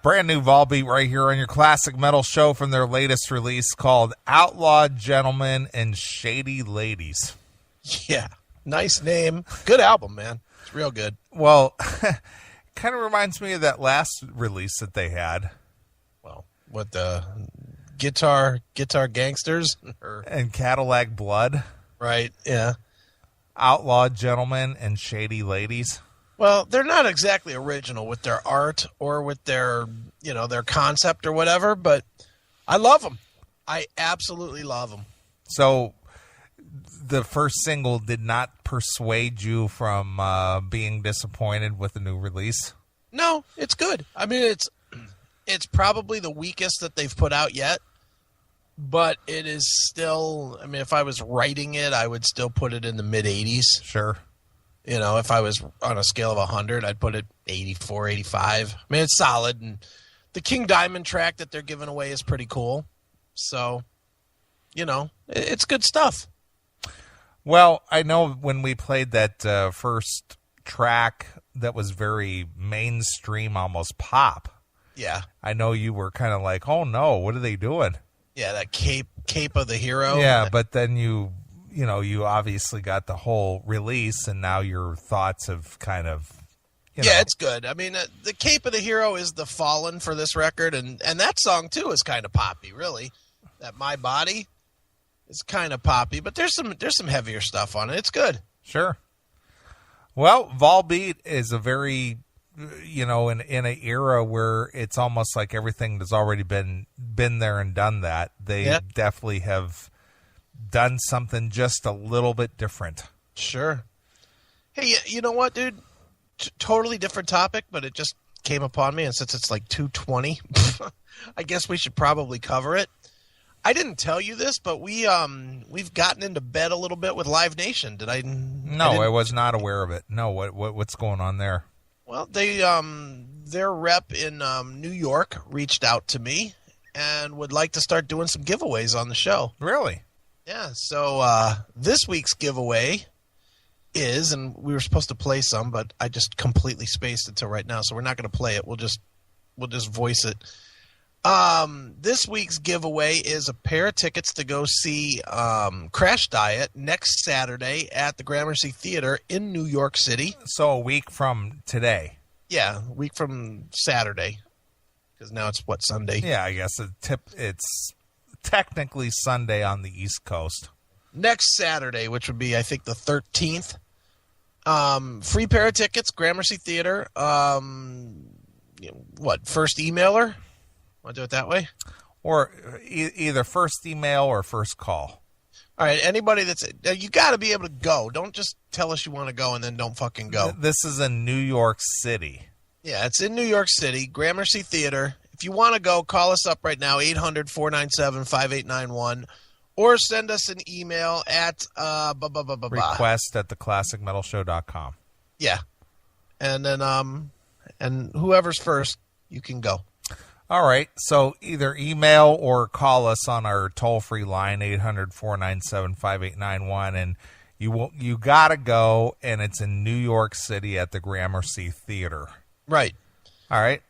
Brand new Volbeat right here on your classic metal show from their latest release called Outlawed Gentlemen and Shady Ladies. Yeah, nice name. Good album, man. It's real good. Well, kind of reminds me of that last release that they had. Well, what the Guitar Gangsters? And Cadillac Blood. Right, yeah. Outlawed Gentlemen and Shady Ladies. Well, they're not exactly original with their art or with their, their concept or whatever, but I love them. I absolutely love them. So the first single did not persuade you from being disappointed with the new release? No, it's good. I mean, it's probably the weakest that they've put out yet, but it is still, I mean, if I was writing it, I would still put it in the mid-80s. Sure. If I was on a scale of 100, I'd put it 84, 85. I mean, it's solid. And the King Diamond track that they're giving away is pretty cool. So, it's good stuff. Well, I know when we played that first track that was very mainstream, almost pop. Yeah. I know you were kind of like, oh, no, what are they doing? Yeah, that Cape of the Hero. Yeah, but then you obviously got the whole release, and now your thoughts have kind of, Yeah, it's good. I mean, the Cape of the Hero is the Fallen for this record, and that song, too, is kind of poppy, really. That My Body is kind of poppy, but there's some heavier stuff on it. It's good. Sure. Well, Volbeat is a very, in an era where it's almost like everything has already been there and done that. They definitely have done something just a little bit different. Sure. Hey, you know what, dude? Totally different topic, but it just came upon me, and since it's like 2:20, I guess we should probably cover it. I didn't tell you this, but we've gotten into bed a little bit with Live Nation. Did I? No, I was not aware of it. No, what's going on there? Well, their rep in New York reached out to me and would like to start doing some giveaways on the show. Really? Yeah, so this week's giveaway is, and we were supposed to play some, but I just completely spaced it till right now, so we're not going to play it. We'll just voice it. This week's giveaway is a pair of tickets to go see Crash Diet next Saturday at the Gramercy Theater in New York City. So a week from today. Yeah, a week from Saturday, because now it's Sunday. Yeah, I guess it's technically Sunday on the East Coast. Next Saturday, which would be, I think, the 13th. Free pair of tickets, Gramercy Theater. First emailer? Want to do it that way? Or either first email or first call. All right, anybody you got to be able to go. Don't just tell us you want to go and then don't fucking go. This is in New York City. Yeah, it's in New York City, Gramercy Theater. If you want to go, call us up right now, 800-497-5891, or send us an email at request@theclassicmetalshow.com. Yeah. And then and whoever's first, you can go. All right, so either email or call us on our toll-free line, 800-497-5891, and you got to go, and it's in New York City at the Gramercy Theater. Right. All right.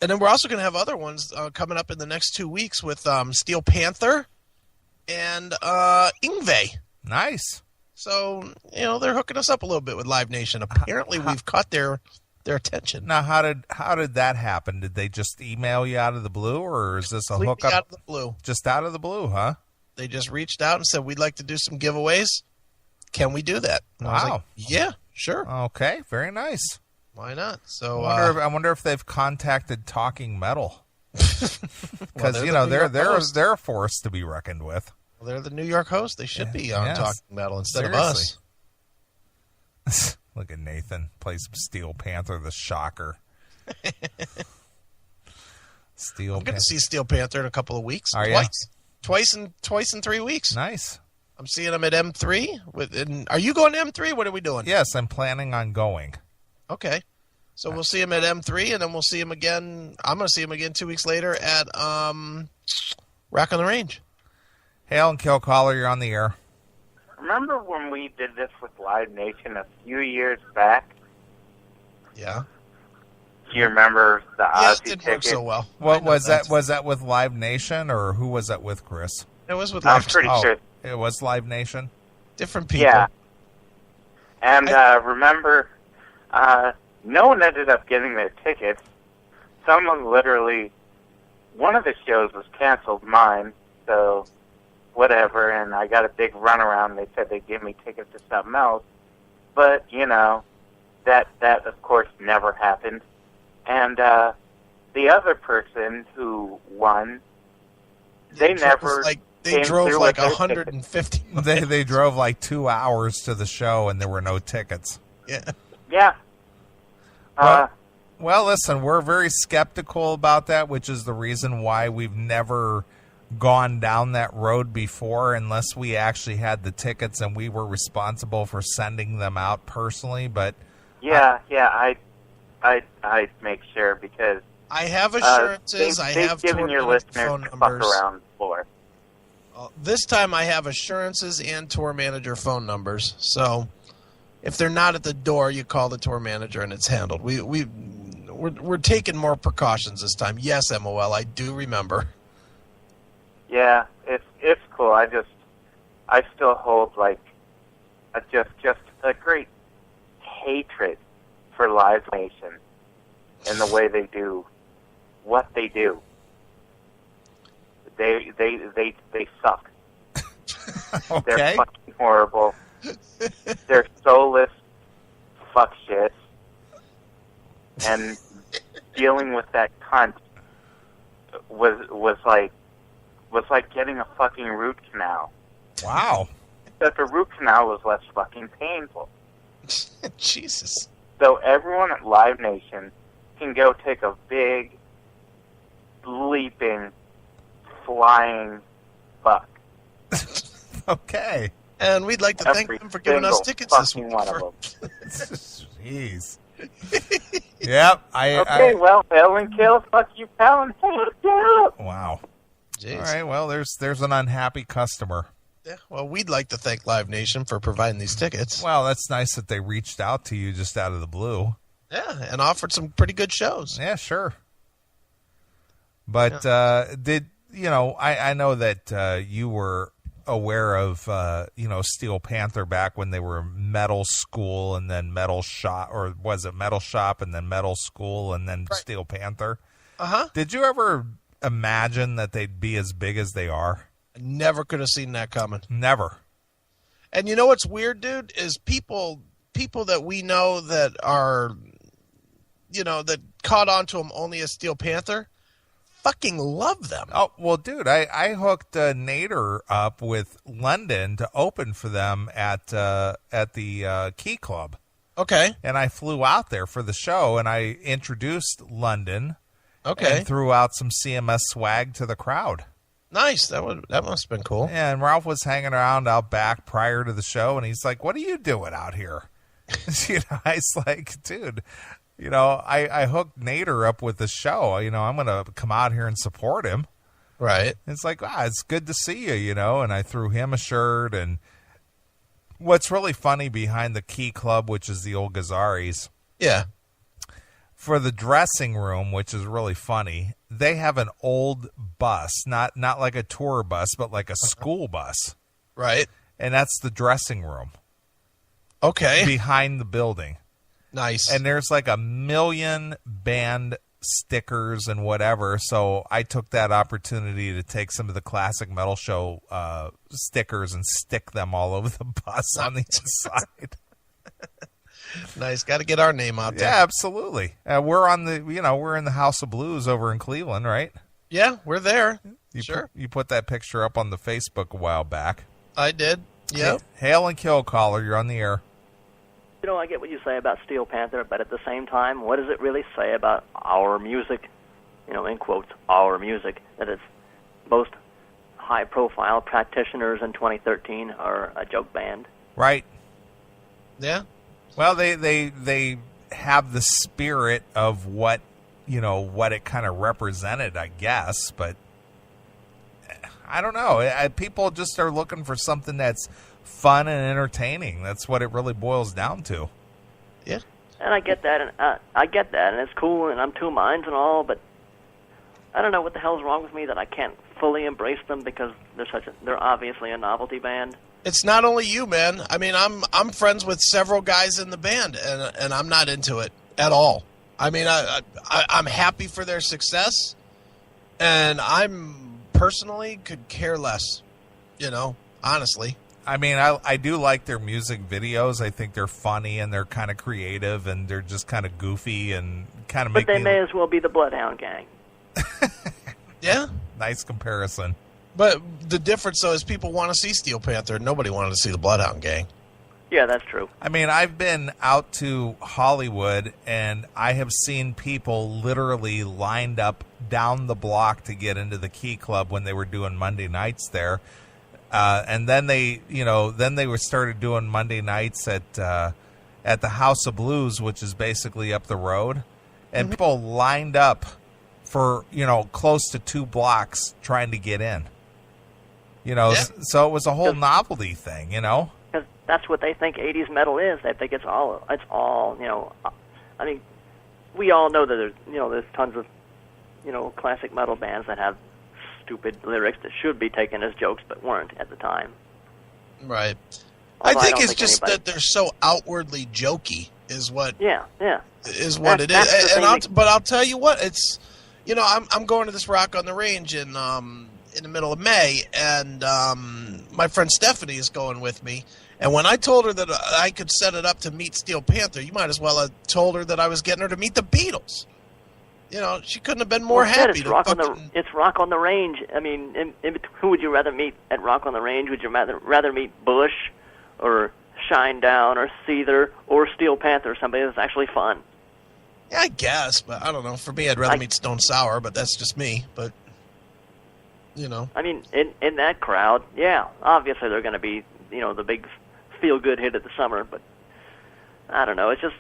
And then we're also going to have other ones coming up in the next 2 weeks with Steel Panther and Yngwie. Nice. So, they're hooking us up a little bit with Live Nation. Apparently, we've caught their attention. Now, how did that happen? Did they just email you out of the blue, or is this a hookup? Out of the blue. Just out of the blue, huh? They just reached out and said, we'd like to do some giveaways. Can we do that? And wow. I was like, yeah, sure. Okay, very nice. Why not? So I wonder if they've contacted Talking Metal, because they're a force to be reckoned with. Well, they're the New York host. They should be on Talking Metal instead of us. Look at Nathan play some Steel Panther, the shocker. I'm going to see Steel Panther in a couple of weeks. Are you? Twice in 3 weeks. Nice. I'm seeing them at M3. Are you going to M3? What are we doing? Yes, I'm planning on going. Okay. So we'll see him at M3, and then we'll see him again. I'm going to see him again 2 weeks later at Rock on the Range. Halen, Kill Caller, you're on the air. Remember when we did this with Live Nation a few years back? Yeah. Do you remember the Yeah, Ozzy it didn't ticket? work so well. What was that? Was that with Live Nation, or who was that with, Chris? It was with I'm Live pretty Oh, sure. it was Live Nation. different people. Yeah. And remember, no one ended up getting their tickets. Someone literally, one of the shows was canceled, mine, so whatever, and I got a big runaround. They said they'd give me tickets to something else. But, you know, that of course never happened. And the other person who won, they never They drove through like with their 150 miles. They drove like 2 hours to the show, and there were no tickets. Yeah. Yeah. Well, listen, we're very skeptical about that, which is the reason why we've never gone down that road before unless we actually had the tickets and we were responsible for sending them out personally. But I'd make sure because I have assurances. I have given tour your manager listeners phone to fuck numbers. around for. This time I have assurances and tour manager phone numbers. So if they're not at the door, you call the tour manager and it's handled. We're taking more precautions this time. Yes, MOL, I do remember. Yeah, it's cool. I still hold like just a great hatred for Live Nation and the way they do what they do. They suck. okay. They're fucking horrible. They're soulless fuck shits. And dealing with that cunt was like getting a fucking root canal. Wow. Except a root canal was less fucking painful. Jesus. So everyone at Live Nation can go take a big, leaping, flying fuck. Okay. And we'd like to thank Every them for giving us single tickets this fucking week. one of them. Jeez. Yep. Okay, well, Halen kill, fuck you, pal, and Halen kill. Wow. Jeez. All right. Well, there's an unhappy customer. Yeah, well, we'd like to thank Live Nation for providing these tickets. Well, that's nice that they reached out to you just out of the blue. Yeah, and offered some pretty good shows. Yeah, sure. But I know that you were aware of Steel Panther back when they were Metal School and then Metal Shop, or was it Metal Shop and then Metal School and then Steel Panther? Uh-huh. Did you ever imagine that they'd be as big as they are? I never could have seen that coming. Never. And you know what's weird, dude, is people that we know that are, that caught on to them only as Steel Panther, fucking love them. Oh, well, dude, I hooked Nader up with London to open for them at the Key Club. Okay. And I flew out there for the show, and I introduced London. Okay. And threw out some CMS swag to the crowd. Nice. That must have been cool. Yeah, and Ralph was hanging around out back prior to the show, and he's like, "What are you doing out here?" I was like, "Dude, I hooked Nader up with the show. I'm going to come out here and support him." Right. It's like, it's good to see you, and I threw him a shirt. And what's really funny behind the Key Club, which is the old Gazzari's, yeah, for the dressing room, which is really funny, they have an old bus, not like a tour bus, but like a school bus. Right. And that's the dressing room. Okay. Behind the building. Nice. And there's like 1 million band stickers and whatever, so I took that opportunity to take some of the Classic Metal Show stickers and stick them all over the bus on the inside. Nice. Got to get our name out there. Yeah, absolutely. We're on we're in the House of Blues over in Cleveland, right? Yeah, we're there. Sure. You put that picture up on the Facebook a while back. I did. Yeah. Hail and Kill Caller, you're on the air. I get what you say about Steel Panther, but at the same time, what does it really say about our music? In quotes, our music, that it's most high-profile practitioners in 2013 are a joke band. Right. Yeah. Well, they have the spirit of what it kind of represented, I guess, but I don't know. People just are looking for something that's fun and entertaining. That's what it really boils down to. Yeah. And I get that, and it's cool, and I'm two minds and all, but I don't know what the hell's wrong with me that I can't fully embrace them because they're obviously a novelty band. It's not only you, man. I mean, I'm friends with several guys in the band, and I'm not into it at all. I mean, I'm happy for their success, and I'm personally could care less, honestly. I mean, I do like their music videos. I think they're funny and they're kind of creative and they're just kind of goofy and kind of. But they may as well be the Bloodhound Gang. Yeah. Nice comparison. But the difference, though, is people want to see Steel Panther. Nobody wanted to see the Bloodhound Gang. Yeah, that's true. I mean, I've been out to Hollywood, and I have seen people literally lined up down the block to get into the Key Club when they were doing Monday nights there. And then they started doing Monday nights at the House of Blues, which is basically up the road. And people lined up for, close to 2 blocks trying to get in. So it was a whole novelty thing, Because that's what they think 80s metal is. They think it's all, I mean, we all know that there's tons of, classic metal bands that have stupid lyrics that should be taken as jokes but weren't at the time. Right. Although I think it's just that they're so outwardly jokey is what is what it is. But I'll tell you what, it's I'm going to this Rock on the Range in the middle of May, and my friend Stephanie is going with me. And when I told her that I could set it up to meet Steel Panther, you might as well have told her that I was getting her to meet the Beatles. She couldn't have been more happy. It's Rock on the Range. I mean, who would you rather meet at Rock on the Range? Would you rather meet Bush or Shinedown or Seether or Steel Panther, somebody that's actually fun? Yeah, I guess, but I don't know. For me, I'd rather meet Stone Sour, but that's just me. But, I mean, in that crowd, yeah, obviously they're going to be, the big feel-good hit of the summer, but I don't know. It's just,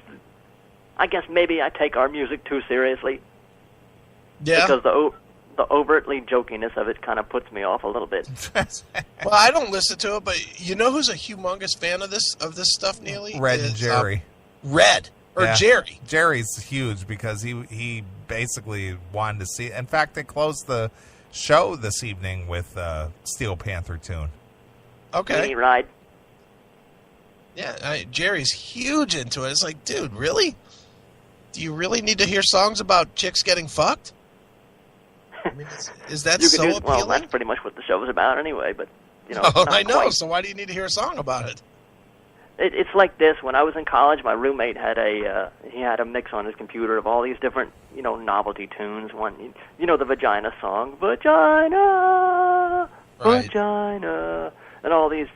I guess maybe I take our music too seriously. Yeah. Because the overtly jokiness of it kind of puts me off a little bit. Well, I don't listen to it, but you know who's a humongous fan of this stuff, Neely? Red and Jerry. Jerry. Jerry's huge because he basically wanted to see. In fact, they closed the show this evening with Steel Panther tune. Okay. Mini ride. Yeah, Jerry's huge into it. It's like, dude, really? Do you really need to hear songs about chicks getting fucked? I mean, is that so appealing? Well, that's pretty much what the show was about anyway, but, I know, quite. So why do you need to hear a song about it? It's like this. When I was in college, my roommate had a mix on his computer of all these different, novelty tunes. One, the Vagina song, Vagina, right. Vagina, and all these,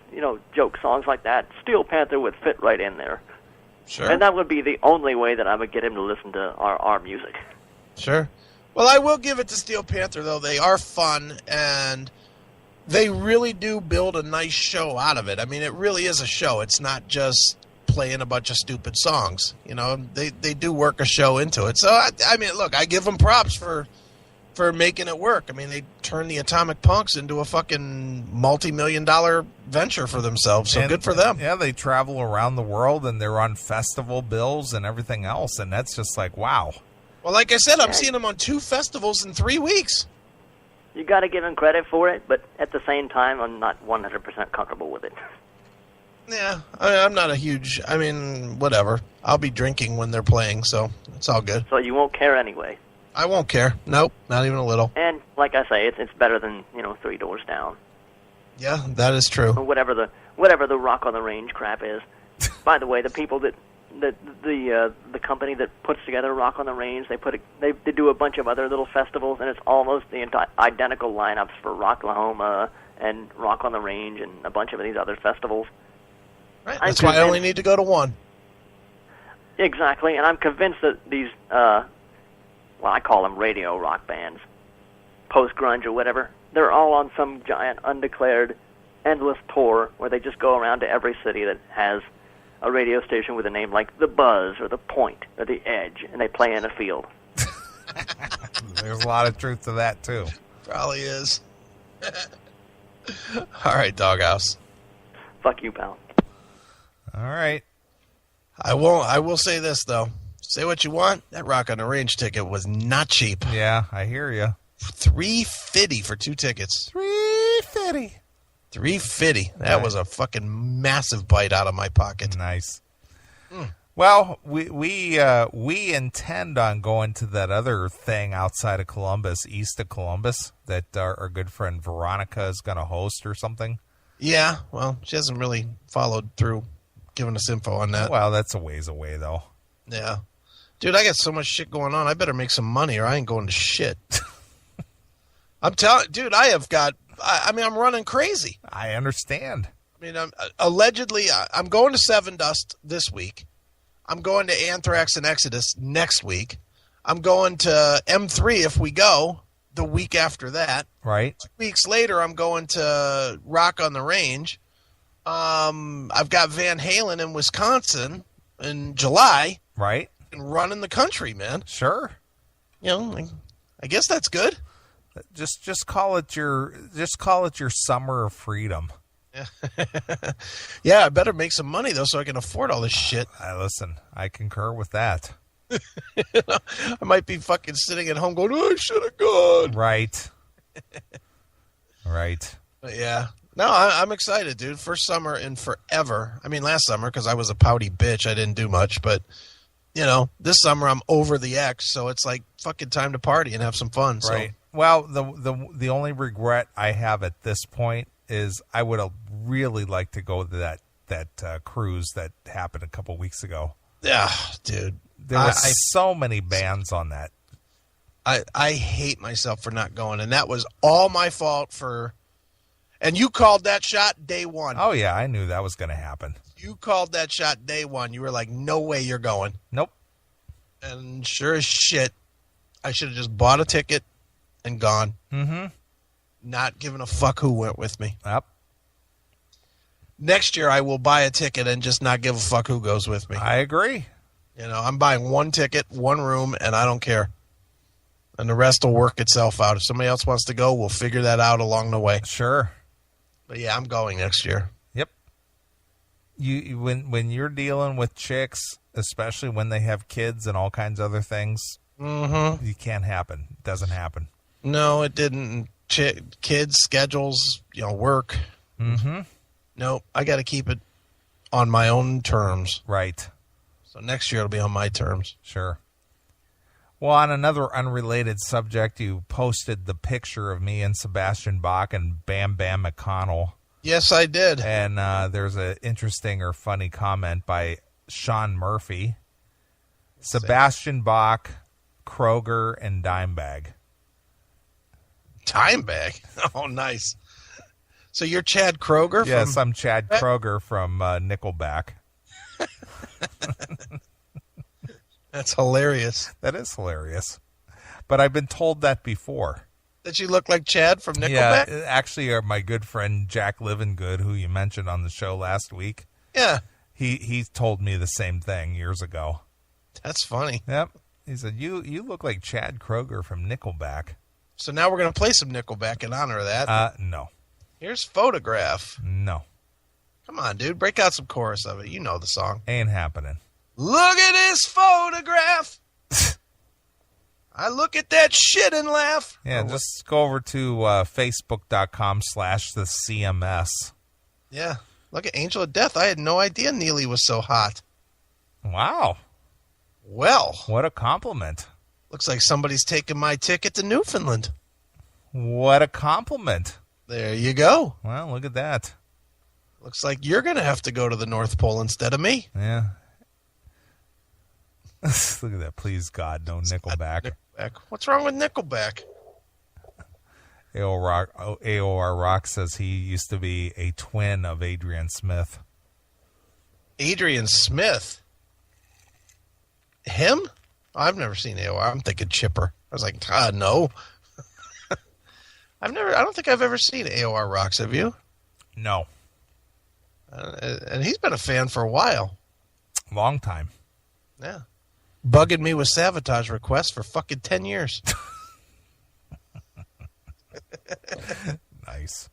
joke songs like that. Steel Panther would fit right in there. Sure. And that would be the only way that I would get him to listen to our music. Sure. Well, I will give it to Steel Panther, though. They are fun, and they really do build a nice show out of it. I mean, it really is a show. It's not just playing a bunch of stupid songs. They do work a show into it. So, I mean, look, I give them props for making it work. I mean, they turned the Atomic Punks into a fucking multi-million-dollar venture for themselves, so good for them. Yeah, they travel around the world, and they're on festival bills and everything else, and that's just like, wow. Well, like I said, I'm seeing them on 2 festivals in 3 weeks. You got to give them credit for it, but at the same time, I'm not 100% comfortable with it. Yeah, I'm not a huge... I mean, whatever. I'll be drinking when they're playing, so it's all good. So you won't care anyway? I won't care. Nope, not even a little. And like I say, it's better than 3 Doors Down. Yeah, that is true. Or whatever the Rock on the Range crap is. By the way, the people that the company that puts together Rock on the Range, they do a bunch of other little festivals, and it's almost the identical lineups for Rocklahoma and Rock on the Range and a bunch of these other festivals. Right. That's why I only need to go to one. Exactly, and I'm convinced that these, I call them radio rock bands, post-grunge or whatever, they're all on some giant, undeclared, endless tour where they just go around to every city that has a radio station with a name like The Buzz or The Point or The Edge, and they play in a field. There's a lot of truth to that, too. Probably is. All right, Doghouse. Fuck you, pal. All right. I won't. I will say this though. Say what you want. That Rock on the Range ticket was not cheap. Yeah, I hear you. $350 for 2 tickets. $350. That was a fucking massive bite out of my pocket. Nice. Well, we intend on going to that other thing outside of Columbus, east of Columbus, that our good friend Veronica is going to host or something. Yeah, well, she hasn't really followed through giving us info on that. Well, that's a ways away, though. Yeah. Dude, I got so much shit going on. I better make some money or I ain't going to shit. I'm telling, dude, I'm running crazy. I understand. I mean, I'm going to Seven Dust this week. I'm going to Anthrax and Exodus next week. I'm going to M3 if we go the week after that. Right. 2 weeks later, I'm going to Rock on the Range. I've got Van Halen in Wisconsin in July. Right. And running the country, man. Sure. You know, I guess that's good. Just call it your summer of freedom. Yeah, I better make some money though, so I can afford all this shit. Listen, I concur with that. I might be fucking sitting at home going, "Oh, I should have gone." Right. Right. But yeah, no, I'm excited, dude. First summer in forever. I mean, last summer because I was a pouty bitch, I didn't do much, but you know, this summer I'm over the X, so it's like fucking time to party and have some fun. Right. So. Well, the only regret I have at this point is I would have really liked to go to that cruise that happened a couple weeks ago. Yeah, dude. There were so many bands on that. I hate myself for not going, and that was all my fault for. And you called that shot day one. Oh yeah, I knew that was going to happen. You called that shot day one. You were like, "No way, you're going." Nope. And sure as shit, I should have just bought a ticket and gone. Mm-hmm. Not giving a fuck who went with me. Yep. Next year, I will buy a ticket and just not give a fuck who goes with me. I agree. You know, I'm buying one ticket, one room, and I don't care. And the rest will work itself out. If somebody else wants to go, we'll figure that out along the way. Sure. But yeah, I'm going next year. Yep. You when you're dealing with chicks, especially when they have kids and all kinds of other things, you can't happen. It doesn't happen. No, it didn't. Kids, schedules, work. Mm-hmm. No, I got to keep it on my own terms. Right. So next year it'll be on my terms. Sure. Well, on another unrelated subject, you posted the picture of me and Sebastian Bach and Bam Bam McConnell. Yes, I did. And there's an interesting or funny comment by Sean Murphy. Sebastian Bach, Kroger, and Dimebag. Dimebag? Oh, nice. So you're Chad Kroger? Yes, I'm Chad Kroger from Nickelback. That's hilarious. That is hilarious. But I've been told that before. That you look like Chad from Nickelback? Yeah, actually, my good friend Jack Livengood, who you mentioned on the show last week. Yeah. He told me the same thing years ago. That's funny. Yep. He said, you look like Chad Kroger from Nickelback. So now we're going to play some Nickelback in honor of that. No. Here's Photograph. No. Come on, dude. Break out some chorus of it. You know the song. Ain't happening. Look at this photograph. I look at that shit and laugh. Yeah, just go over to facebook.com/the CMS. Yeah. Look at Angel of Death. I had no idea Neeley was so hot. Wow. Well. What a compliment. Looks like somebody's taking my ticket to Newfoundland. What a compliment. There you go. Well, look at that. Looks like you're going to have to go to the North Pole instead of me. Yeah. Look at that. Please, God, no Nickelback. What's wrong with Nickelback? AOR Rock says he used to be a twin of Adrian Smith. Adrian Smith? Him? I've never seen AOR. I'm thinking Chipper. I was like, no. I don't think I've ever seen AOR Rocks. Have you? No. And he's been a fan for a while. Long time. Yeah. Bugging me with sabotage requests for fucking 10 years. Nice.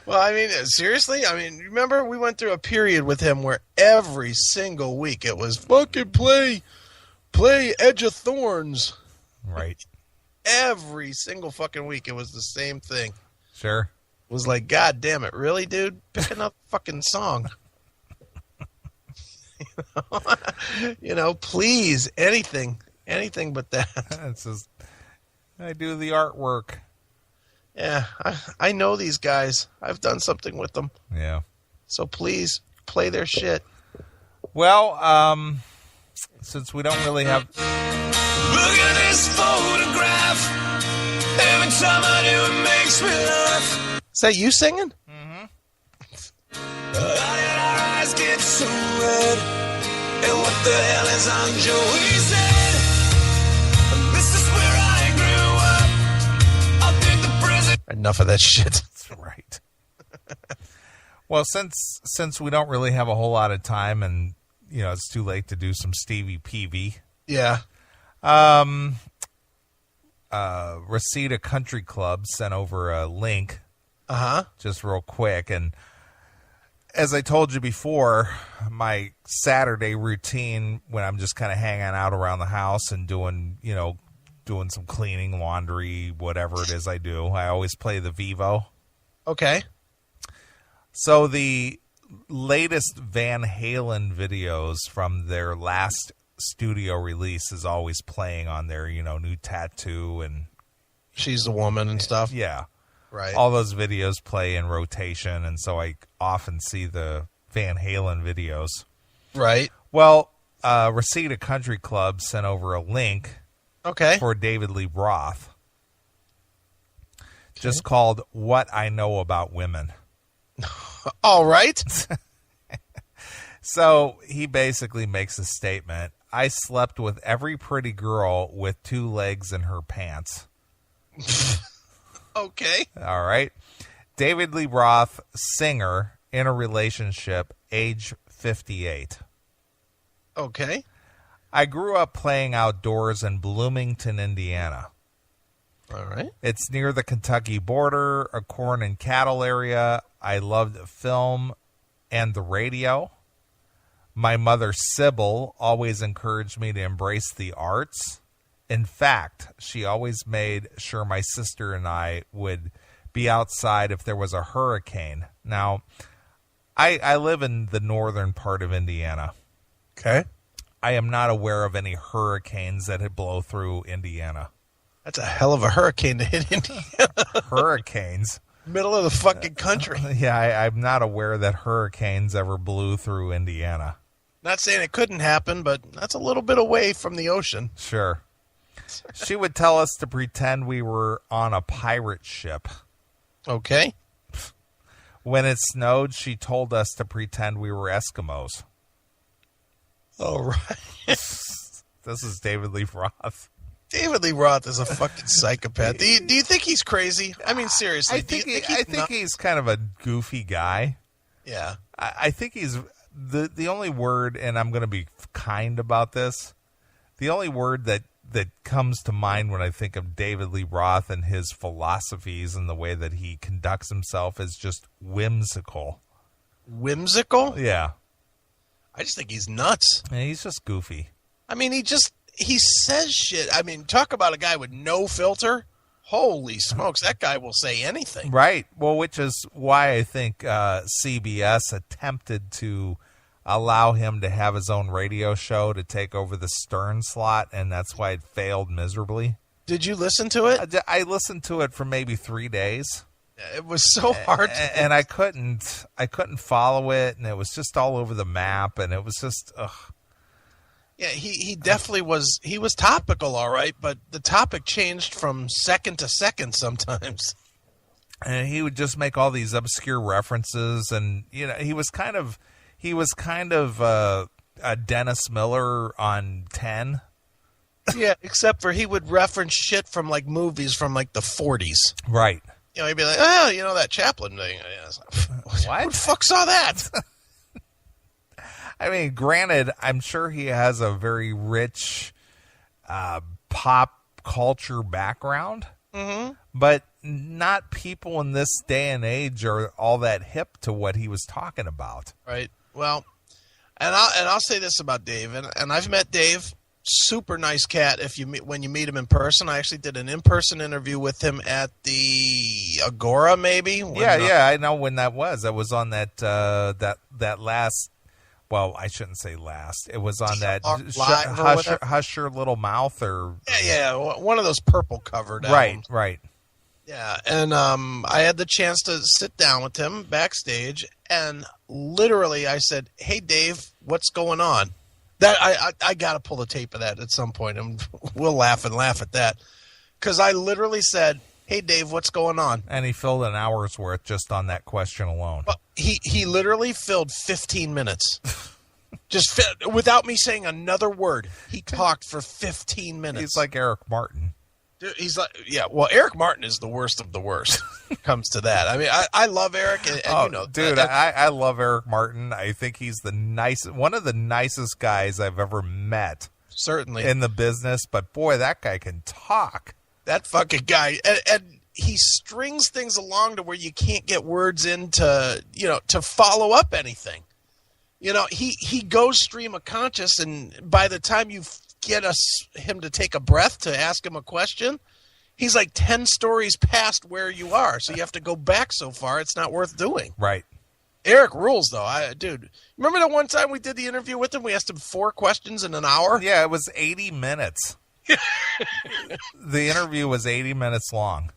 Well, I mean, seriously? I mean, remember we went through a period with him where every single week it was fucking play Edge of Thorns. Right. Every single fucking week it was the same thing. Sure. It was like, God damn it, really, dude? Pick another fucking song. Please, anything but that. It's just, I do the artwork. Yeah, I know these guys. I've done something with them. Yeah. So please play their shit. Well, since we don't really have... Look at this photograph. Every time I do it makes me laugh. Is that you singing? How did our eyes get so red? And what the hell is on Joey's head? This is where I grew up. I think the prison... Enough of that shit. That's right. Well, since we don't really have a whole lot of time and, it's too late to do some Stevie Peavy. Yeah. Reseda Country Club sent over a link. Just real quick. And as I told you before, my Saturday routine when I'm just kind of hanging out around the house and doing some cleaning, laundry, whatever it is I do, I always play the Vivo. Okay. So the latest Van Halen videos from their last studio release is always playing on their, new Tattoo and She's the Woman and stuff. Yeah. Right. All those videos play in rotation, and so I often see the Van Halen videos. Right. Well, Reseda Country Club sent over a link for David Lee Roth. Just called What I Know About Women. All right. So he basically makes a statement. I slept with every pretty girl with 2 legs in her pants. Okay. All right. David Lee Roth, singer, in a relationship, age 58. Okay. I grew up playing outdoors in Bloomington, Indiana. All right. It's near the Kentucky border, a corn and cattle area. I loved film and the radio. My mother, Sybil, always encouraged me to embrace the arts. In fact, she always made sure my sister and I would be outside if there was a hurricane. Now, I live in the northern part of Indiana. Okay. I am not aware of any hurricanes that had blow through Indiana. That's a hell of a hurricane to hit Indiana. Hurricanes? Middle of the fucking country. Yeah, I'm not aware that hurricanes ever blew through Indiana. Not saying it couldn't happen, but that's a little bit away from the ocean. Sure. She would tell us to pretend we were on a pirate ship. Okay. When it snowed, she told us to pretend we were Eskimos. All right. This is David Lee Roth. David Lee Roth is a fucking psychopath. Do you think he's crazy? I mean, seriously. I think he's kind of a goofy guy. Yeah. I think he's the only word, and I'm going to be kind about this, the only word that comes to mind when I think of David Lee Roth and his philosophies and the way that he conducts himself is just whimsical. Whimsical? Yeah. I just think he's nuts. Yeah, he's just goofy. I mean, he says shit. I mean, talk about a guy with no filter. Holy smokes, that guy will say anything. Right. Well, which is why I think CBS attempted to allow him to have his own radio show to take over the Stern slot, and that's why it failed miserably. Did you listen to it? I listened to it for maybe 3 days. It was so hard. And I couldn't follow it, and it was just all over the map, and it was just, ugh. Yeah, he definitely was. He was topical, all right, but the topic changed from second to second sometimes. And he would just make all these obscure references, and he was kind of a Dennis Miller on 10. Yeah, except for he would reference shit from like movies from like the 40s. Right. He'd be like, oh, that Chaplin thing. What? Who the fuck saw that? I mean, granted, I'm sure he has a very rich pop culture background. Mm-hmm. But not people in this day and age are all that hip to what he was talking about. Right. Well, and I'll say this about Dave, and I've met Dave. Super nice cat. When you meet him in person, I actually did an in-person interview with him at the Agora, maybe. Yeah, I know when that was. I was on that last. Well, I shouldn't say last. It was on that Hush Your Little Mouth or one of those purple covered albums. Right. Yeah, and I had the chance to sit down with him backstage, and literally I said, "Hey, Dave, what's going on?" That I got to pull the tape of that at some point, and we'll laugh at that, because I literally said, "Hey, Dave, what's going on?" And he filled an hour's worth just on that question alone. But he literally filled 15 minutes, without me saying another word. He talked for 15 minutes. He's like Eric Martin. Dude, he's like, yeah. Well, Eric Martin is the worst of the worst. Comes to that. I mean, I love Eric, and you know, dude, I love Eric Martin. I think he's one of the nicest guys I've ever met. Certainly in the business, but boy, that guy can talk. That fucking guy, and he strings things along to where you can't get words in to follow up anything. You know, he goes stream of conscious, and by the time you get him to take a breath to ask him a question, he's like 10 stories past where you are, so you have to go back so far it's not worth doing. Right. Eric rules, though. Dude, remember the one time we did the interview with him? We asked him 4 questions in an hour? Yeah, it was 80 minutes. The interview was 80 minutes long.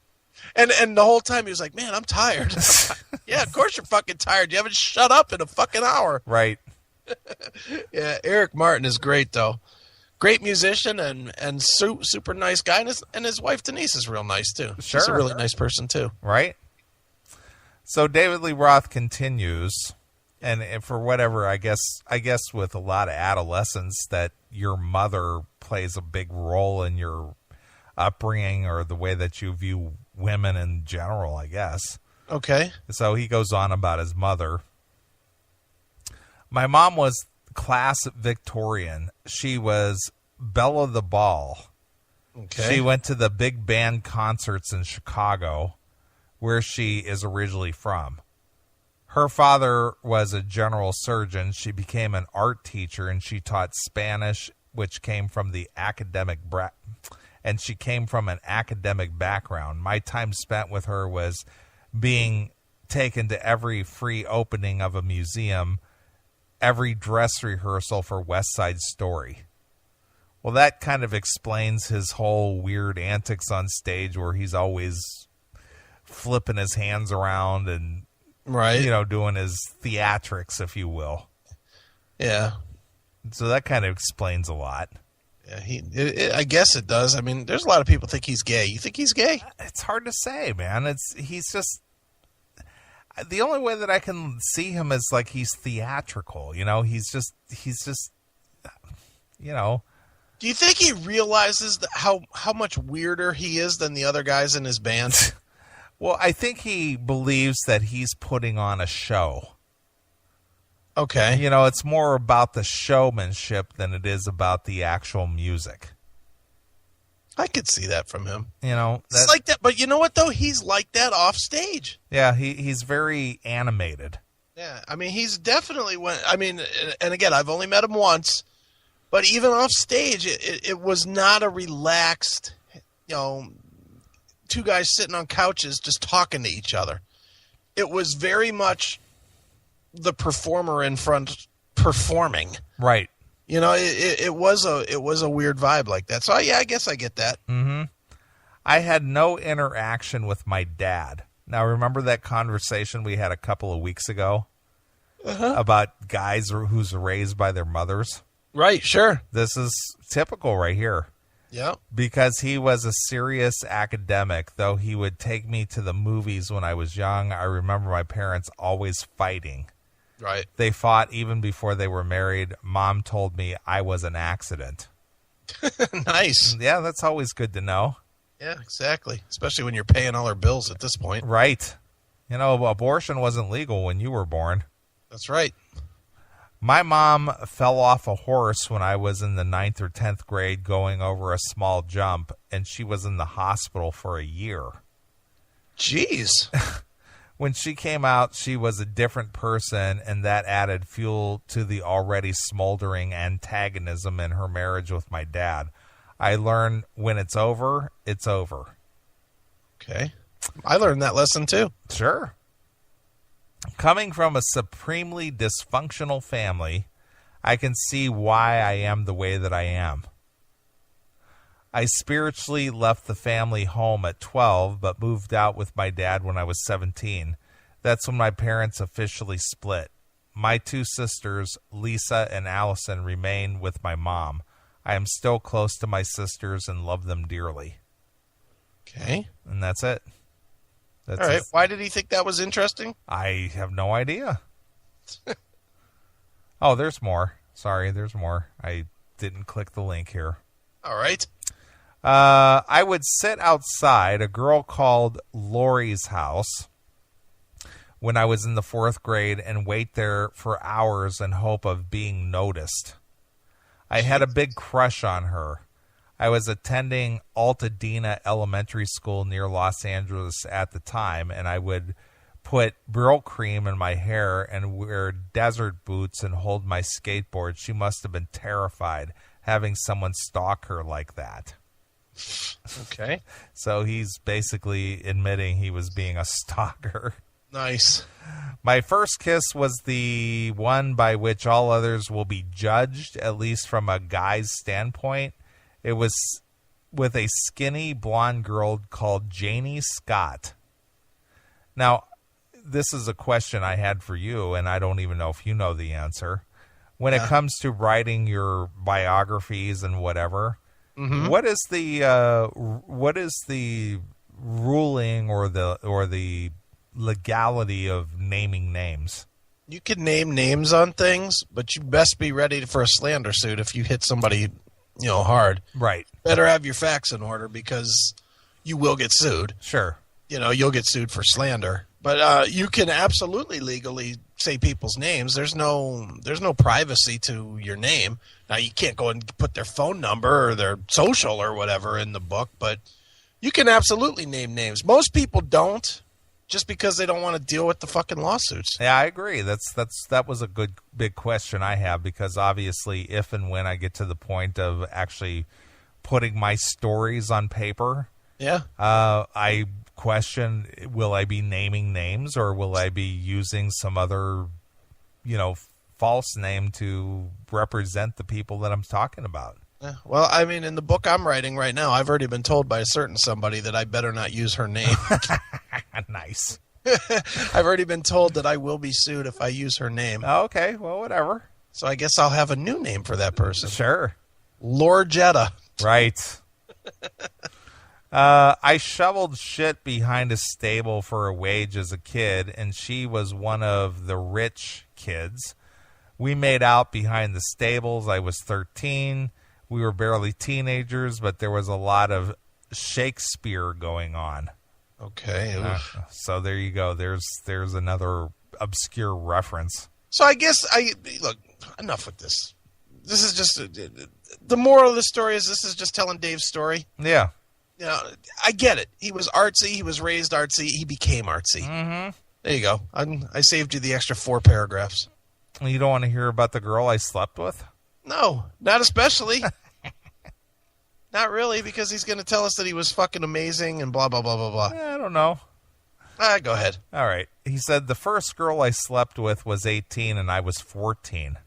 And the whole time he was like, "Man, I'm tired." Yeah, of course you're fucking tired. You haven't shut up in a fucking hour. Right. Yeah, Eric Martin is great, though. Great musician and super nice guy. And his wife, Denise, is real nice, too. Sure. She's a really nice person, too. Right. So David Lee Roth continues, and for whatever, I guess with a lot of adolescents, that your mother plays a big role in your upbringing or the way that you view women in general, I guess. Okay. So he goes on about his mother. "My mom was class Victorian. She was belle of the ball. Okay. She went to the big band concerts in Chicago, where she is originally from. Her father was a general surgeon. She became an art teacher, and she taught Spanish, which came from the academic and she came from an academic background. My time spent with her was being taken to every free opening of a museum, every dress rehearsal for West Side Story." Well, that kind of explains his whole weird antics on stage, where he's always flipping his hands around and, right, doing his theatrics, if you will. Yeah. So that kind of explains a lot. Yeah, I guess it does. I mean, there's a lot of people think he's gay. You think he's gay? It's hard to say, man. He's just, the only way that I can see him is like he's theatrical. He's just. Do you think he realizes how much weirder he is than the other guys in his band? Well, I think he believes that he's putting on a show. Okay. It's more about the showmanship than it is about the actual music. I could see that from him. It's like that. But you know what, though? He's like that off stage. Yeah, he's very animated. Yeah, I mean, he's definitely and again, I've only met him once, but even off stage, it was not a relaxed, 2 guys sitting on couches just talking to each other. It was very much the performer in front performing. Right. It was a weird vibe like that. So yeah, I guess I get that. Mm-hmm. "I had no interaction with my dad." Now, remember that conversation we had a couple of weeks ago about guys who's raised by their mothers? Right, sure. This is typical right here. Yeah. Because he was a serious academic, though he would take me to the movies when I was young. I remember my parents always fighting. Right. They fought even before they were married. Mom told me I was an accident. Nice. Yeah, that's always good to know. Yeah, exactly. Especially when you're paying all our bills at this point. Right. Abortion wasn't legal when you were born. That's right. My mom fell off a horse when I was in the 9th or 10th grade going over a small jump, and she was in the hospital for a year. Jeez. When she came out, she was a different person, and that added fuel to the already smoldering antagonism in her marriage with my dad. I learned when it's over, it's over. Okay. I learned that lesson too. Sure. Coming from a supremely dysfunctional family, I can see why I am the way that I am. I spiritually left the family home at 12, but moved out with my dad when I was 17. That's when my parents officially split. My two sisters, Lisa and Allison, remain with my mom. I am still close to my sisters and love them dearly. Okay. And that's it. All right. Why did he think that was interesting? I have no idea. Oh, there's more. Sorry, there's more. I didn't click the link here. All right. I would sit outside a girl called Lori's house when I was in the 4th grade and wait there for hours in hope of being noticed. I had a big crush on her. I was attending Altadena Elementary School near Los Angeles at the time, and I would put Brill cream in my hair and wear desert boots and hold my skateboard. She must have been terrified having someone stalk her like that. Okay. So he's basically admitting he was being a stalker. Nice. My first kiss was the one by which all others will be judged, at least from a guy's standpoint. It was with a skinny blonde girl called Janie Scott. Now, this is a question I had for you, and I don't even know if you know the answer. When it comes to writing your biographies and whatever, what is the ruling or the legality of naming names? You can name names on things, but you best be ready for a slander suit if you hit somebody, hard. Right. Better have your facts in order because you will get sued. Sure. You'll get sued for slander. But you can absolutely legally say people's names. There's no privacy to your name. Now, you can't go and put their phone number or their social or whatever in the book, but you can absolutely name names. Most people don't, just because they don't want to deal with the fucking lawsuits. Yeah, I agree. That was a good big question I have, because obviously if and when I get to the point of actually putting my stories on paper, I question, will I be naming names or will I be using some other, false name to represent the people that I'm talking about? Yeah. Well, I mean, in the book I'm writing right now, I've already been told by a certain somebody that I better not use her name. Nice. I've already been told that I will be sued if I use her name. Okay, well, whatever. So I guess I'll have a new name for that person. Sure. Lorgetta. Right. I shoveled shit behind a stable for a wage as a kid, and she was one of the rich kids. We made out behind the stables. I was 13. We were barely teenagers, but there was a lot of Shakespeare going on. Okay. So there you go. There's another obscure reference. So I guess look, enough with this. This is just the moral of the story is this is just telling Dave's story. Yeah. I get it. He was artsy. He was raised artsy. He became artsy. Mm-hmm. There you go. I saved you the extra 4 paragraphs. You don't want to hear about the girl I slept with? No, not especially. Not really, because he's going to tell us that he was fucking amazing and blah, blah, blah, blah, blah. I don't know. Go ahead. All right. He said the first girl I slept with was 18 and I was 14.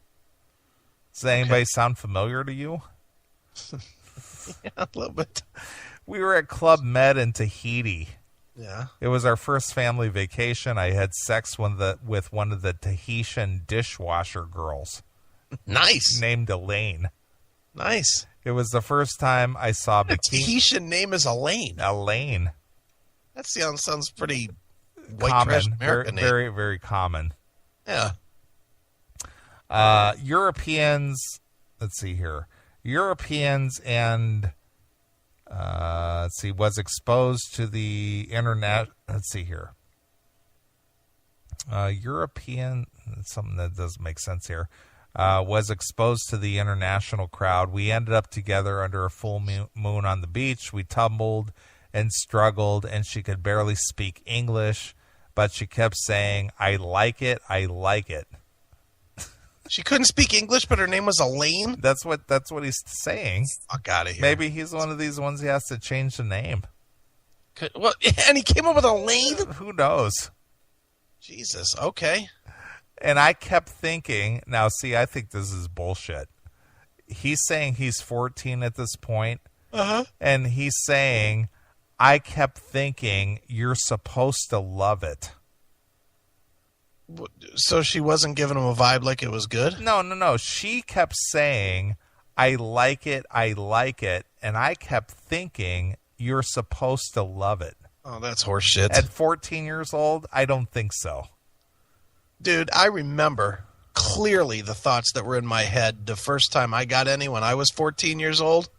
Does anybody sound familiar to you? Yeah, a little bit. We were at Club Med in Tahiti. Yeah. It was our first family vacation. I had sex with one of the Tahitian dishwasher girls. Nice. Named Elaine. Nice. It was the first time I saw bikini. Tahitian name is Elaine. Elaine. That sounds pretty white common. trash American name. Very, very common. Yeah. Europeans, let's see here. Europeans and, was exposed to the internet. Let's see here. European, something that doesn't make sense here. was exposed to the international crowd. We ended up together under a full moon on the beach. We tumbled and struggled, and she could barely speak English, but she kept saying, I like it, I like it. She couldn't speak English, but her name was Elaine? That's what he's saying. Fuck out of here. Maybe he's one of these ones he has to change the name. Well, and he came up with Elaine? Who knows? Jesus, okay. And I kept thinking, now see, I think this is bullshit. He's saying he's 14 at this point, and he's saying, I kept thinking you're supposed to love it. So she wasn't giving him a vibe like it was good? No. She kept saying, I like it, and I kept thinking you're supposed to love it. Oh, that's horseshit. At 14 years old, I don't think so. Dude, I remember clearly the thoughts that were in my head the first time I got any when I was 14 years old.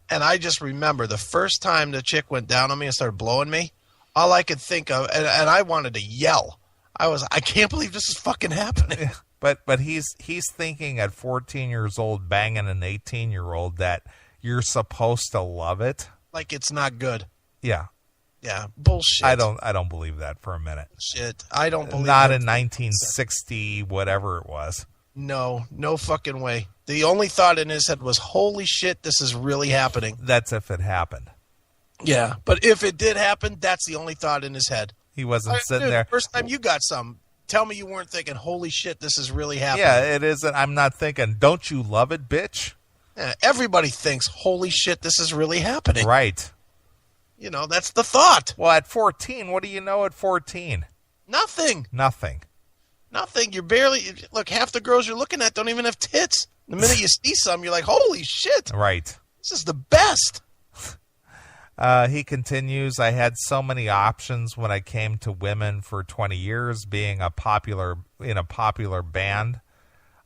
And I just remember the first time the chick went down on me and started blowing me, all I could think of, and I wanted to yell. I can't believe this is fucking happening. But he's thinking at 14 years old, banging an 18-year-old, that you're supposed to love it. Like it's not good. Yeah. Yeah, bullshit. I don't believe that for a minute. Shit, I don't believe Not that. in 1960, whatever it was. No fucking way. The only thought in his head was, holy shit, this is really happening. That's if it happened. Yeah, but if it did happen, that's the only thought in his head. He wasn't sitting there. First time you got some, tell me you weren't thinking, holy shit, this is really happening. Yeah, it isn't. I'm not thinking, don't you love it, bitch? Yeah, everybody thinks, holy shit, this is really happening. Right. You know, that's the thought. Well, at 14, what do you know at 14? Nothing. You're barely, look, half the girls you're looking at don't even have tits. The minute you see some, you're like, holy shit. Right. This is the best. He continues, I had so many options when I came to women for 20 years, being in a popular band.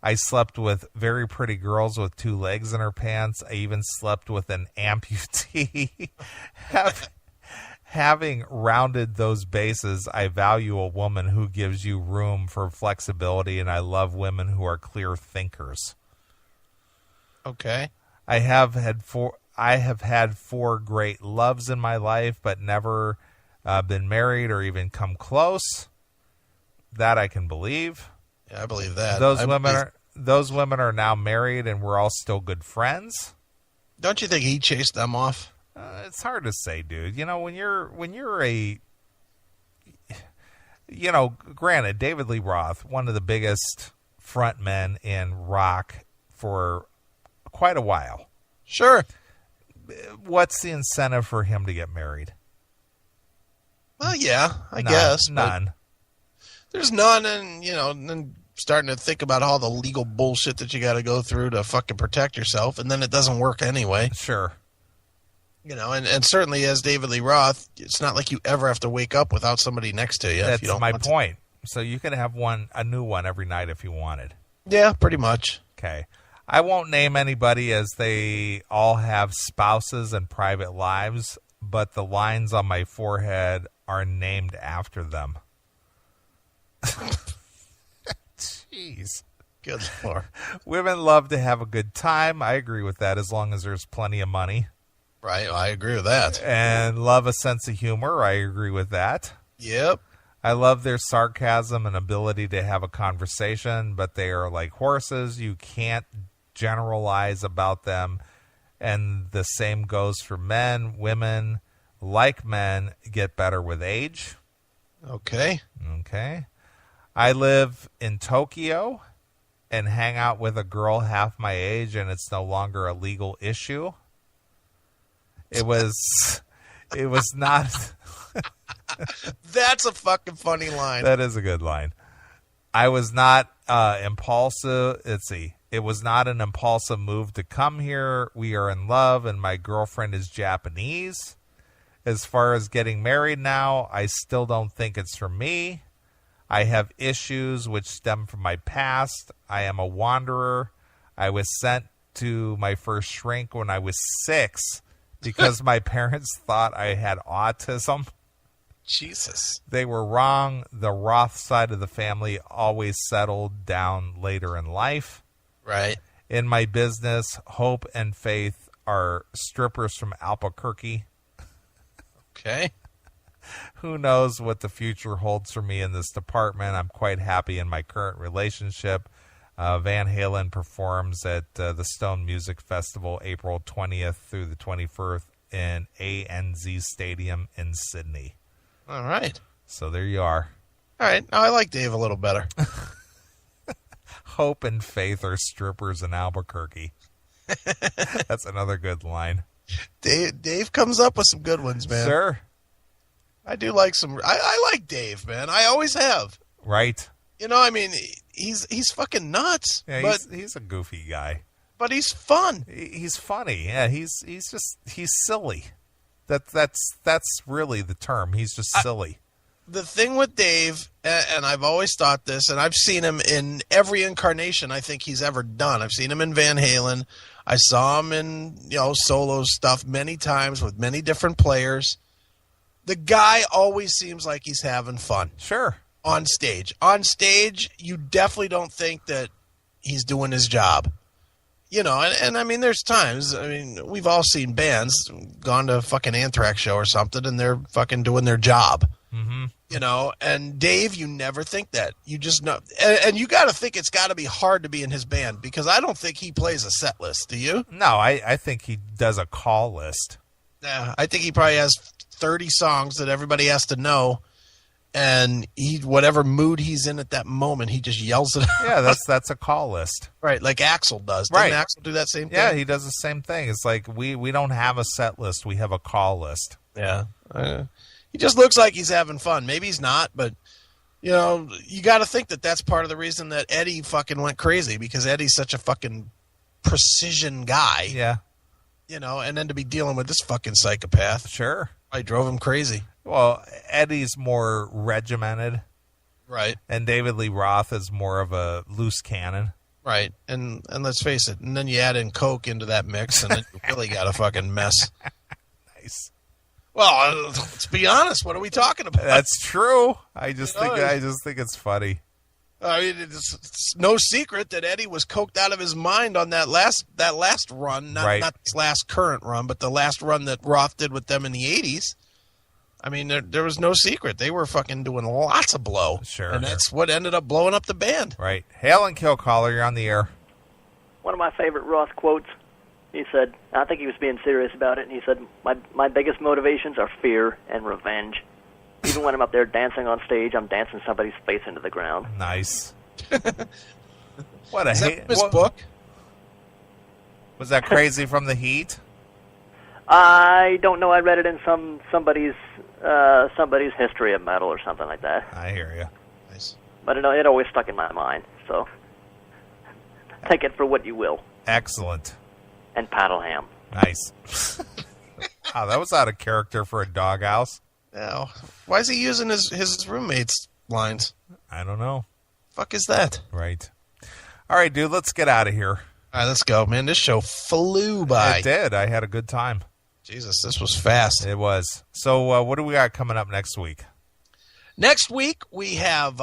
I slept with very pretty girls with 2 legs in her pants. I even slept with an amputee. Having rounded those bases, I value a woman who gives you room for flexibility, and I love women who are clear thinkers. Okay. I have had 4 great loves in my life, but never been married or even come close. That I can believe. Yeah, I believe that. Those women are now married, and we're all still good friends. Don't you think he chased them off? It's hard to say, dude. You know, when you're a, granted, David Lee Roth, one of the biggest frontmen in rock for quite a while. Sure. What's the incentive for him to get married? Well, yeah, I guess. None. There's none, and, then starting to think about all the legal bullshit that you got to go through to fucking protect yourself, and then it doesn't work anyway. Sure. And certainly as David Lee Roth, it's not like you ever have to wake up without somebody next to you. That's my point. So you could have a new one every night if you wanted. Yeah, pretty much. Okay. I won't name anybody, as they all have spouses and private lives, but the lines on my forehead are named after them. Jeez. Good Lord. Women love to have a good time. I agree with that, as long as there's plenty of money. Right, I agree with that. And love a sense of humor. I agree with that. Yep. I love their sarcasm and ability to have a conversation, but they are like horses. You can't generalize about them. And the same goes for men. Women, like men, get better with age. Okay. I live in Tokyo and hang out with a girl half my age, and it's no longer a legal issue. It was not. That's a fucking funny line. That is a good line. I was not impulsive. Let's see. It was not an impulsive move to come here. We are in love, and my girlfriend is Japanese. As far as getting married now, I still don't think it's for me. I have issues which stem from my past. I am a wanderer. I was sent to my first shrink when I was 6 because my parents thought I had autism. Jesus. They were wrong. The Roth side of the family always settled down later in life. Right. In my business, Hope and Faith are strippers from Albuquerque. Okay. Who knows what the future holds for me in this department. I'm quite happy in my current relationship. Van Halen performs at the Stone Music Festival April 20th through the 21st in ANZ Stadium in Sydney. All right. So there you are. All right. Now I like Dave a little better. Hope and Faith are strippers in Albuquerque. That's another good line. Dave comes up with some good ones, man. Sure. I do like some. I like Dave, man. I always have. Right. You know, I mean, he's fucking nuts. Yeah, but he's a goofy guy. But he's fun. He's funny. Yeah, he's silly. That's really the term. He's just silly. The thing with Dave, and I've always thought this, and I've seen him in every incarnation I think he's ever done. I've seen him in Van Halen. I saw him in, solo stuff many times with many different players. The guy always seems like he's having fun. Sure. On stage. On stage, you definitely don't think that he's doing his job. And I mean, there's times, we've all seen bands, gone to a fucking Anthrax show or something, and they're fucking doing their job. Mm-hmm. And Dave, you never think that. You just know. And you got to think it's got to be hard to be in his band, because I don't think he plays a set list. Do you? No, I think he does a call list. Yeah, I think he probably has 30 songs that everybody has to know. And whatever mood he's in at that moment, he just yells it out. Yeah, that's a call list. Right, like Axl does. Right. Doesn't Axl do that same thing? Yeah, he does the same thing. It's like we don't have a set list. We have a call list. Yeah. He just looks like he's having fun. Maybe he's not, but, you got to think that that's part of the reason that Eddie fucking went crazy, because Eddie's such a fucking precision guy. Yeah. And then to be dealing with this fucking psychopath. Sure. I drove him crazy. Well, Eddie's more regimented. Right. And David Lee Roth is more of a loose cannon. Right. And let's face it, and then you add in Coke into that mix, and then you really got a fucking mess. Nice. Well, let's be honest. What are we talking about? That's true. I just think it's funny. I mean, it's no secret that Eddie was coked out of his mind on that last run, not this last current run, but the last run that Roth did with them in the 80s. I mean, there was no secret. They were fucking doing lots of blow. Sure. And that's what ended up blowing up the band. Right. Halen Killcaller, you're on the air. One of my favorite Roth quotes, he said, I think he was being serious about it, and he said, my biggest motivations are fear and revenge. Even when I'm up there dancing on stage, I'm dancing somebody's face into the ground. Nice. What a Is that his book? Was that Crazy from the Heat? I don't know. I read it in somebody's history of metal or something like that. I hear you. Nice. But it always stuck in my mind. So take it for what you will. Excellent. And paddle ham. Nice. Wow, that was out of character for a doghouse. Now, why is he using his roommate's lines? I don't know. Fuck is that? Right. All right, dude, let's get out of here. All right, let's go, man. This show flew by. It did. I had a good time. Jesus, this was fast. It was. So what do we got coming up next week? Next week, we have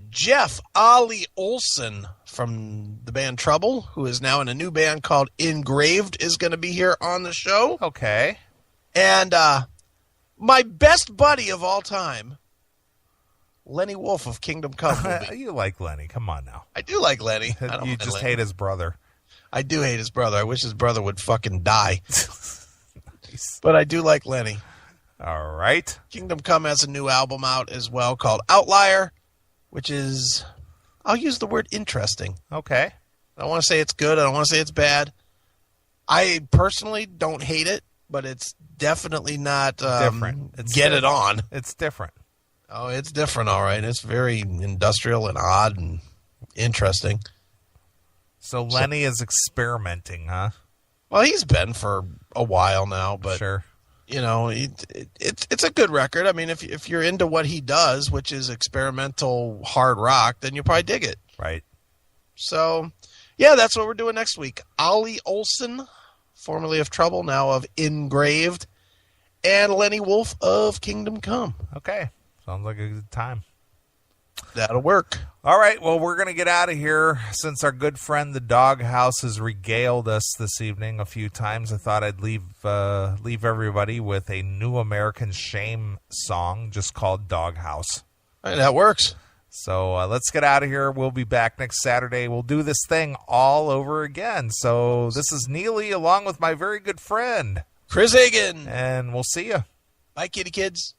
Jeff Ollie Olson from the band Trouble, who is now in a new band called Engraved, is going to be here on the show. Okay. And my best buddy of all time, Lenny Wolf of Kingdom Come. You like Lenny. Come on now. I do like Lenny. You just hate his brother. I do hate his brother. I wish his brother would fucking die. Nice. But I do like Lenny. All right. Kingdom Come has a new album out as well called Outlier, which is, I'll use the word interesting. Okay. I don't want to say it's good. I don't want to say it's bad. I personally don't hate it, but it's definitely not different. It on. It's different. Oh, it's different, all right. It's very industrial and odd and interesting. So Lenny is experimenting, huh? Well, he's been for a while now, but sure. It's a good record. I mean, if you're into what he does, which is experimental hard rock, then you probably dig it. Right. So, yeah, that's what we're doing next week. Ollie Olson, formerly of Trouble, now of Engraved, and Lenny Wolf of Kingdom Come. Okay. Sounds like a good time. That'll work. All right, well, we're going to get out of here. Since our good friend the Doghouse has regaled us this evening a few times, I thought I'd leave everybody with a New American Shame song just called Doghouse. All right, that works. So let's get out of here. We'll be back next Saturday. We'll do this thing all over again. So this is Neeley along with my very good friend Chris Hagen. And we'll see you. Bye, kitty kids.